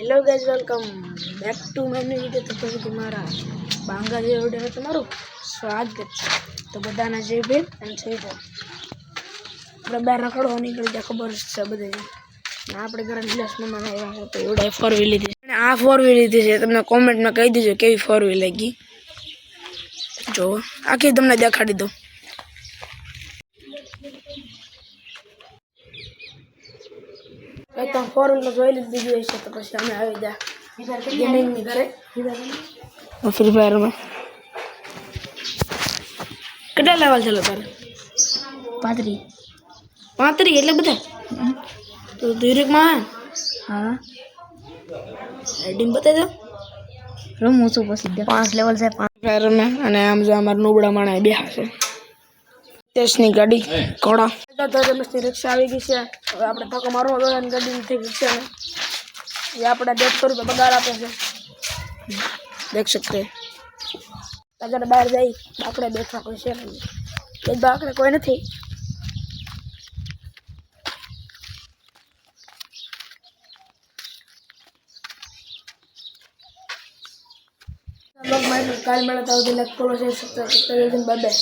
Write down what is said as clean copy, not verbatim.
Hello guys welcome back to my new video. तो પછી તમારા બાંગા જે વિડિયોમાં તમારું સ્વાગત છે। તો બધાના જય ભીમ અને જય જય। આપણે બહાર રખડવા નીકળી ગયા, ખબર છે બધે। આપણે ઘરે વિલાસ મમ્માને આવ્યા છે તો એવડા 4 વ્હીલ લીધી અને આ 4 વ્હીલ લીધી છે। તમને કોમેન્ટમાં કહી દેજો કેવી 4 વ્હીલ લાગી। જો આખી તમને દેખાડી દઉં। एकदम 4 व्हीलर જોઈ લીધી છે। તો પછી અમે આવી ગયા गेमिंग ની ઘરે फ्री फायर में। કેટલા લેવલ છે તારે? 35 એટલે બધા તો ધીરેક માં हाँ हेडिंग बता दो रमो सो પછી 5 લેવલ છે 5 फायर में। અને આમ જો અમાર નોબડા માણા બેહા છે। ટેસ્ટની ગાડી ઘોડા તો મસ્તી રિક્ષા આવી ગઈ છે। હવે આપણે ધક્કો મારવો જોઈએ અને ગાડી થઈ ગઈ છે। ये अपना 150 रुपये पगार आपे છે। देख सकते हैं अगर बाहर जाई बाकड़े बैठा कोई છે नहीं। एक बाकड़े कोई नहीं। लोग मैं काल मेला था दिन फॉलो से सकता है दिन बाय बाय।